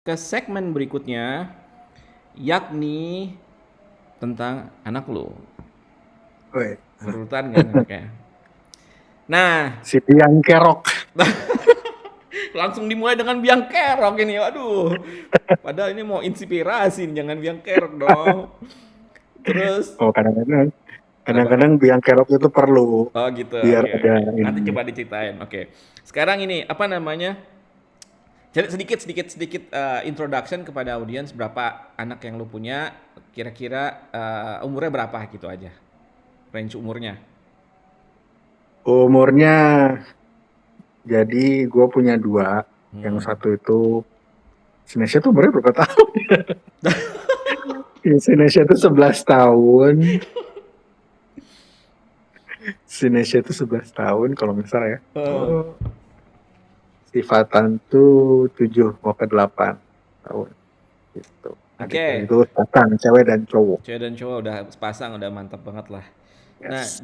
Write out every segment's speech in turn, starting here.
ke segmen berikutnya, yakni tentang anak lo. Woi, Berurutan kan anaknya. Nah, si Biang Kerok. langsung dimulai dengan biang kerok ini. Aduh. Padahal ini mau inspirasi, jangan biang kerok dong. Terus Oh, kadang-kadang apa? kadang-kadang Biang Kerok itu perlu Oh gitu. biar Oke, ada oke. Nanti ini. coba diceritain. Oke. Sekarang ini apa namanya? Sedikit introduction kepada audiens, berapa anak yang lu punya, kira-kira umurnya berapa gitu aja. Range umurnya. Umurnya, jadi gue punya dua. Yang Hmm. satu itu, si Nesya tuh umurnya berapa tahun? Si Nesya tuh 11 tahun. Si Nesya tuh 11 tahun kalau nggak salah ya. Eh, Oh, si Fatan tuh 7 mau ke 8 tahun. Gitu. Adik Oke. itu Fatan, cewek dan cowok. Cewek dan cowok udah sepasang, udah mantap banget lah. Nah, Yes.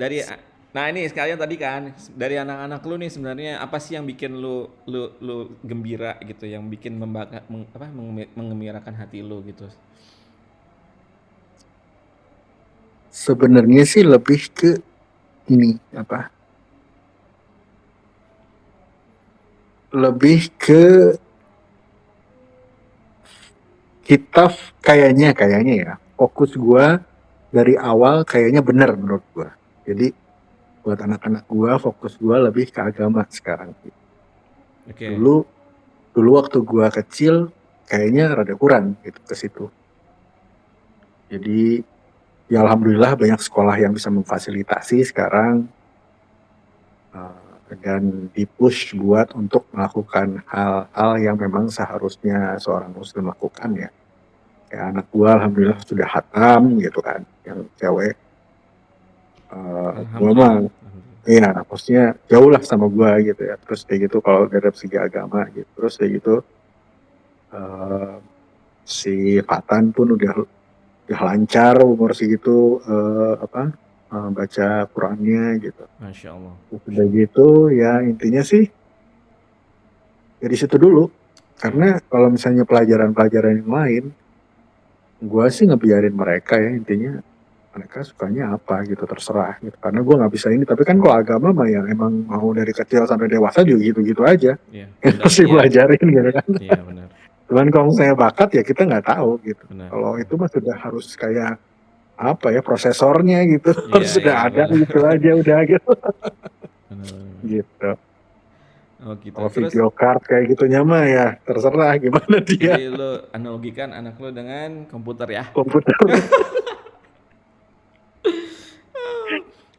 nah ini sekalian tadi kan dari anak-anak lu nih sebenarnya apa sih yang bikin lu gembira gitu, yang bikin mengembirakan hati lu gitu. Sebenarnya sih lebih ke ini apa? Lebih ke kita kayaknya ya fokus gua dari awal kayaknya bener menurut gua. Jadi buat anak-anak gua fokus gua lebih ke agama sekarang. Oke. Dulu dulu waktu gua kecil kayaknya rada kurang gitu ke situ. Jadi ya alhamdulillah banyak sekolah yang bisa memfasilitasi sekarang, dan dipush buat untuk melakukan hal-hal yang memang seharusnya seorang muslim lakukan ya. Kayak anak gua alhamdulillah sudah hatam gitu kan, yang cewek. Gua mah Alhamdulillah. iya, maksudnya jauh lah sama gua gitu ya. Terus kayak gitu kalau dari segi agama gitu. Terus kayak gitu, eh, si Fatan pun udah lancar umur segitu, baca Qurannya gitu. Masya Allah. Terus udah gitu ya intinya sih dari situ dulu. Oke. Karena kalau misalnya pelajaran-pelajaran yang lain, gua sih ngebiarin mereka ya intinya mereka sukanya apa gitu terserah gitu. Karena gua nggak bisa ini. Tapi kan kalau agama mah ya emang mau dari kecil sampai dewasa juga gitu-gitu aja. Iya, Yang udah, harus iya, dipelajarin gitu kan. iya benar, Cuman kalau misalnya bakat ya kita nggak tahu gitu. benar. Kalau itu mah sudah harus kayak apa ya prosesornya gitu harus Iya, sudah iya, ada benar. gitu aja udah gitu. Benar, benar, benar. Gitu. Oh gitu. Kalau Terus video card kayak gitu nyama ya terserah gimana dia jadi lu analogikan anak lu dengan komputer ya. komputer.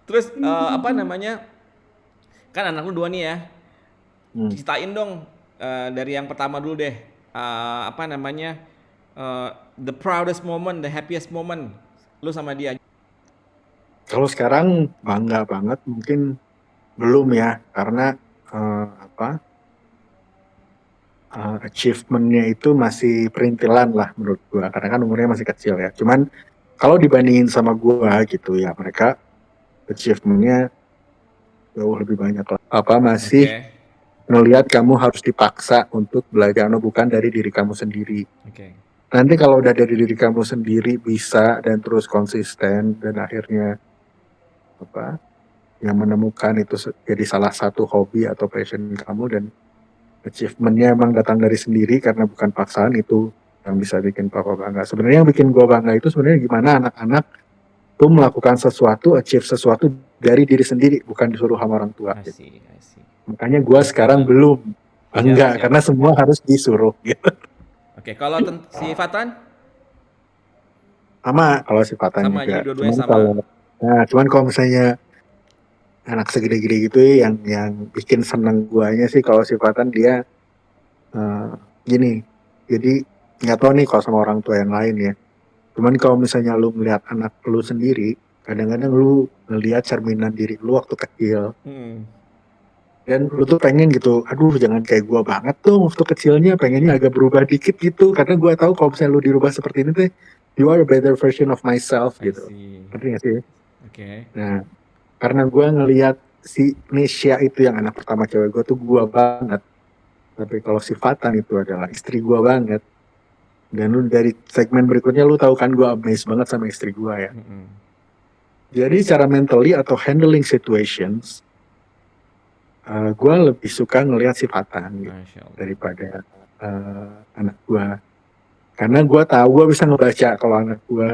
Terus apa namanya? Kan anak lu dua nih ya. Hmm. Ceritain dong dari yang pertama dulu deh. Apa namanya? The proudest moment, the happiest moment lu sama dia. Kalau sekarang bangga banget mungkin belum ya karena apa achievementnya itu masih perintilan lah menurut gua karena kan umurnya masih kecil ya. Cuman kalau dibandingin sama gua gitu ya mereka achievementnya jauh lebih banyak lah. Apa masih Oke. ngelihat kamu harus dipaksa untuk belajar bukan dari diri kamu sendiri. Oke. Nanti kalau udah dari diri kamu sendiri bisa dan terus konsisten dan akhirnya apa yang menemukan itu jadi salah satu hobi atau passion kamu dan achievementnya emang datang dari sendiri karena bukan paksaan itu yang bisa bikin papa bangga. Sebenarnya yang bikin gua bangga itu sebenarnya gimana anak-anak tuh melakukan sesuatu, achieve sesuatu dari diri sendiri, bukan disuruh sama orang tua. I Gitu. see, I see. Makanya gua sekarang belum Siap, bangga siap. karena semua harus disuruh. Gitu. Oke, kalau si Fatan Sama kalau sifatan sama, juga. jadi dua-duanya sama. Cuman kalau misalnya anak segede-gede gitu ya, yang bikin seneng guanya sih kalau sifatan dia eh, gini. Jadi nggak tahu nih kalau sama orang tua yang lain ya. Cuman kalau misalnya lu melihat anak lu sendiri, kadang-kadang lu ngelihat cerminan diri lu waktu kecil. Hmm. Dan lu tuh pengen gitu, aduh jangan kayak gua banget tuh waktu kecilnya, pengennya agak berubah dikit gitu. Karena gua tahu kalau misalnya lu dirubah seperti ini tuh, you are a better version of myself I gitu. see. Ngerti gak sih? Oke. Nah, karena gua ngelihat si Nesya itu yang anak pertama cewek gua tuh gua banget. Tapi kalau si Fatan itu adalah istri gua banget. Dan lu dari segmen berikutnya lu tahu kan gue amazed banget sama istri gue ya. Mm-mm. Jadi secara mentally atau handling situations, gue lebih suka ngelihat sifatan gitu Masya Allah. daripada anak gue. Karena gue tahu gue bisa ngebaca kalau anak gue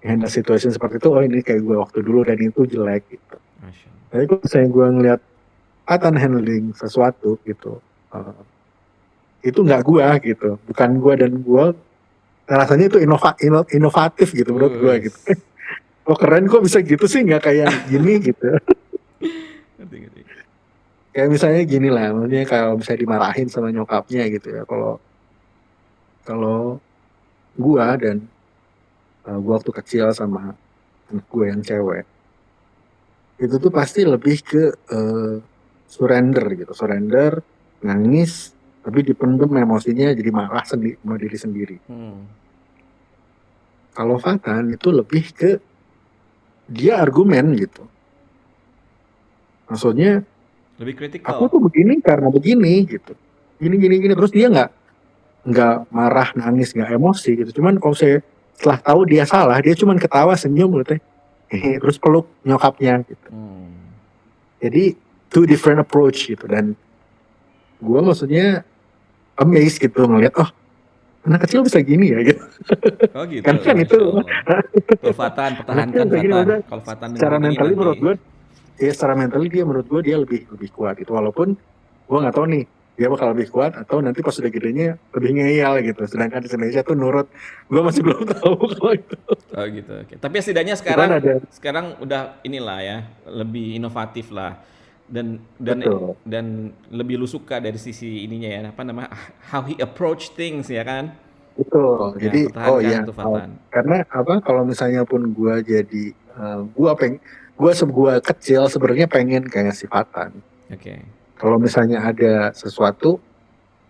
handle situation seperti itu, oh ini kayak gue waktu dulu dan itu jelek gitu. Masya Allah. Tapi kalau misalnya gue ngelihat Atan handling sesuatu gitu, itu nggak gue gitu, bukan gue dan gue rasanya itu inovatif gitu menurut gue gitu. Wes. Oh keren kok bisa gitu sih nggak kayak gini gitu. Ngerti, ngerti. Kayak misalnya gini lah, maksudnya kalau misalnya dimarahin sama nyokapnya gitu ya. Kalau kalau gue dan gue waktu kecil sama anak gue yang cewek, itu tuh pasti lebih ke surrender gitu, surrender, nangis, tapi dipendem emosinya jadi marah sendiri sama diri sendiri. Hmm. Kalau Fatan itu lebih ke dia argumen gitu. Maksudnya Lebih aku kritikal. tuh begini karena begini gitu. Gini terus dia nggak marah nangis nggak emosi gitu. Cuman kalau saya setelah tahu dia salah dia cuman ketawa senyum gitu teh. Terus peluk nyokapnya gitu. Hmm. Jadi two different approach gitu dan gue maksudnya amazed gitu ngeliat oh anak kecil bisa gini ya gitu. Oh gitu, Karena kan itu Masya Allah. Tuh Fatan, anak kecil pertahankan bisa gini Fatan. maksudnya Kalau Fatan secara dengerin ini mentally nanti. menurut gue ya secara mentally dia menurut gue dia lebih lebih kuat itu walaupun gue nggak tahu nih dia bakal lebih kuat atau nanti pas udah gedenya lebih ngeyel gitu sedangkan di Indonesia tuh nurut gue masih belum tahu kalau itu Oh gitu. Oke. Tapi setidaknya cuman sekarang ada sekarang udah inilah ya, lebih inovatif lah. Dan betul dan lebih lu suka dari sisi ininya ya, apa namanya? How he approach things ya kan? betul Ya, jadi oh pertahankan ya tuh Fatan. karena apa kalau misalnya pun gue jadi gue gue sebuah kecil sebenarnya pengen kayak sifatan Oke. kalau misalnya ada sesuatu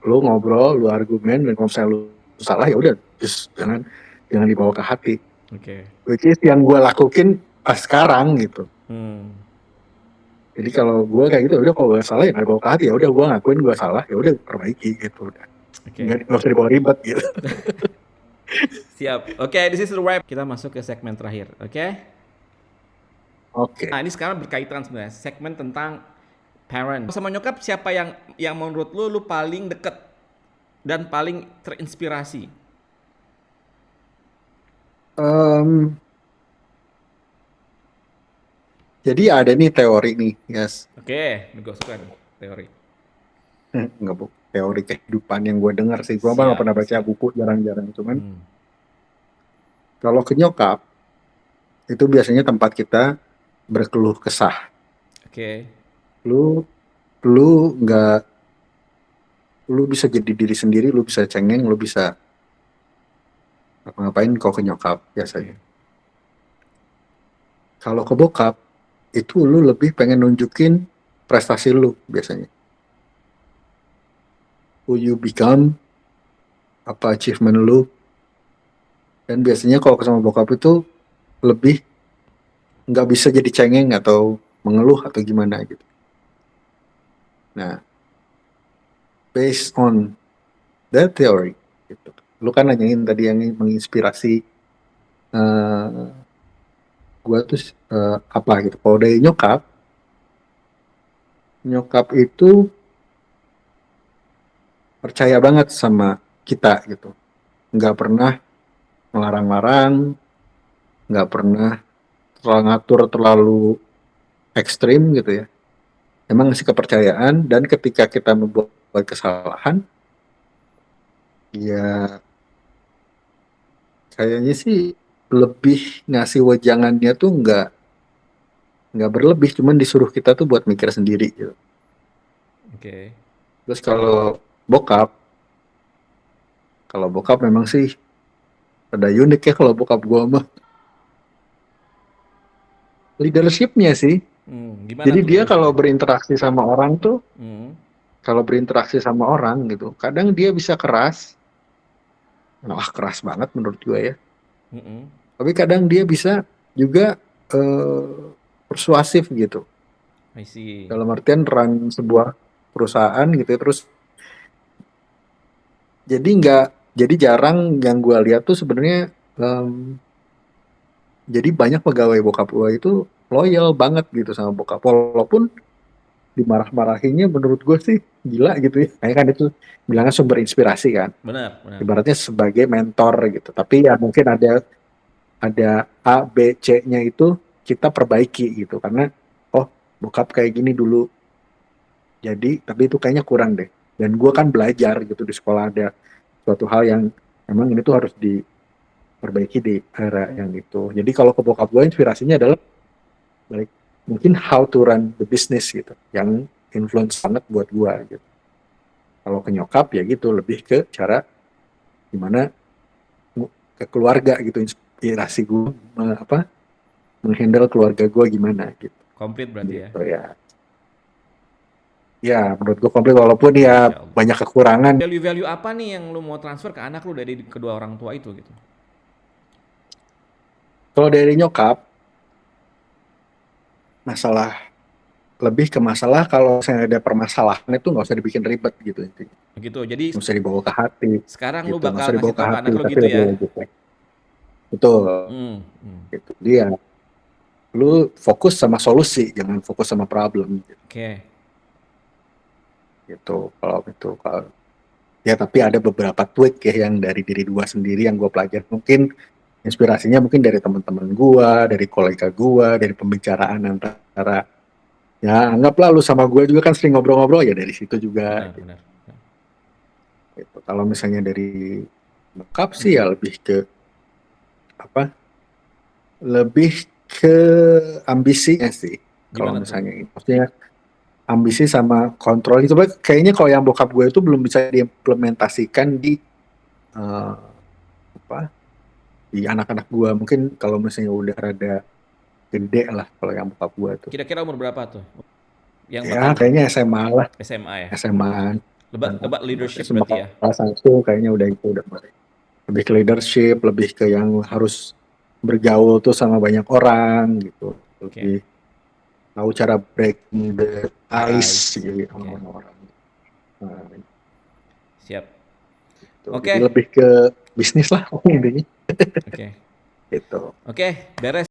lu ngobrol lu argumen dan kalau misalnya lu salah ya udah just jangan jangan dibawa ke hati Oke. which is yang gue lakuin pas sekarang gitu. Hmm. Jadi kalau gue kayak gitu, udah kalau gue salah ya nggak bawa ke hati ya udah gue ngakuin gue salah ya udah perbaiki gitu udah. Oke. Nggak usah dibawa ribet gitu. Siap. Oke, this is the wrap. Kita masuk ke segmen terakhir. Oke? Oke. Nah, ini sekarang berkaitan sebenarnya segmen tentang parent. Sama nyokap siapa yang menurut lu paling deket dan paling terinspirasi? Em, jadi ada nih teori nih, yes. Oke, ini gue suka nih teori. Nggak bu, teori kehidupan yang gue dengar sih. Gue nggak pernah Siap, baca siap. buku jarang-jarang. Cuman Hmm. kalau ke nyokap itu biasanya tempat kita berkeluh kesah. Oke. Lu lu nggak lu bisa jadi diri sendiri, lu bisa cengeng, lu bisa ngapain kau ke nyokap biasanya. Oke. Kalau ke bokap, itu lu lebih pengen nunjukin prestasi lu biasanya. Who you become, apa achievement lu. Dan biasanya kalau sama bokap itu lebih nggak bisa jadi cengeng atau mengeluh atau gimana gitu. Nah, based on that theory, gitu. Lu kan nanyain tadi yang menginspirasi uh, gue tuh apa gitu. Kalau dari nyokap, nyokap itu percaya banget sama kita gitu. Nggak pernah melarang-larang, nggak pernah terlalu ngatur terlalu ekstrim gitu ya. Emang ngasih kepercayaan dan ketika kita membuat kesalahan, ya kayaknya sih lebih ngasih wejangannya tuh nggak berlebih, cuman disuruh kita tuh buat mikir sendiri gitu. Oke. Terus bokap, kalau bokap memang sih ada unik ya kalau bokap gua mah leadershipnya sih. Gimana Jadi tuh dia kalau leadershipnya? berinteraksi sama orang tuh, Hmm. kalau berinteraksi sama orang gitu, kadang dia bisa keras, wah keras banget menurut gue ya. Hmm. Tapi kadang dia bisa juga persuasif gitu. I see. Dalam artian run sebuah perusahaan gitu ya, terus jadi Jadi jarang yang gue lihat tuh sebenarnya, jadi banyak pegawai bokap gue itu loyal banget gitu sama bokap, walaupun dimarah-marahinnya menurut gue sih gila gitu ya. Kayaknya kan itu bilangnya sumber inspirasi kan, Benar, benar. ibaratnya sebagai mentor gitu. Tapi ya mungkin ada A, B, C-nya itu kita perbaiki gitu, karena oh bokap kayak gini dulu, jadi tapi itu kayaknya kurang deh. Dan gue kan belajar gitu di sekolah ada suatu hal yang memang ini tuh harus diperbaiki di era yang itu. Jadi kalau ke bokap gue inspirasinya adalah like, mungkin how to run the business gitu, yang influence banget buat gue gitu. Kalau ke nyokap ya gitu lebih ke cara gimana ke keluarga gitu, inspirasi gue apa menghandle keluarga gue gimana gitu. Komplit berarti ya. Gitu ya. Ya menurut gue komplit walaupun ya Masya Allah. banyak kekurangan. Value-value apa nih yang lu mau transfer ke anak lu dari kedua orang tua itu gitu? Kalau dari nyokap masalah, lebih ke masalah kalau misalnya ada permasalahan itu nggak usah dibikin ribet gitu intinya. Begitu. Jadi Nggak usah dibawa ke hati sekarang lu gitu, nggak bakal usah dibawa ngasih ke tahu ke hati anak lu tapi gitu lebih ya. lanjut. Betul. Hmm, hmm. Gitu. Dia lu fokus sama solusi, jangan fokus sama problem Oke. gitu. Kalau itu kalau ya tapi ada beberapa tweak ya yang dari diri gua sendiri yang gua pelajari. Mungkin inspirasinya mungkin dari teman-teman gua, dari kolega gua, dari pembicaraan antara ya anggaplah lu sama gua juga kan sering ngobrol-ngobrol ya dari situ juga Benar, benar. gitu. Kalau misalnya dari bokap sih ya lebih ke apa? Lebih ke ambisinya sih. Kalau Gimana tuh? misalnya ini, maksudnya ambisi sama kontrol itu. Kayaknya kalau yang bokap gue itu belum bisa diimplementasikan di eh, apa? Di anak-anak gue. Mungkin kalau misalnya udah rada gede lah kalau yang bokap gue tuh. Kira-kira umur berapa tuh? Yang Ya bakal kayaknya SMA lah, SMA ya. SMA. Lebat leadership SMA berarti ya. kelas 1 kayaknya udah itu udah mulai. Lebih ke leadership, lebih ke yang harus bergaul tuh sama banyak orang gitu. Oke. Lebih tahu cara breaking the ice Ice. gitu sama Oke. orang-orang. Nah, Siap. gitu. Jadi Oke. lebih ke bisnis lah intinya Oke. gitu. Oke, beres.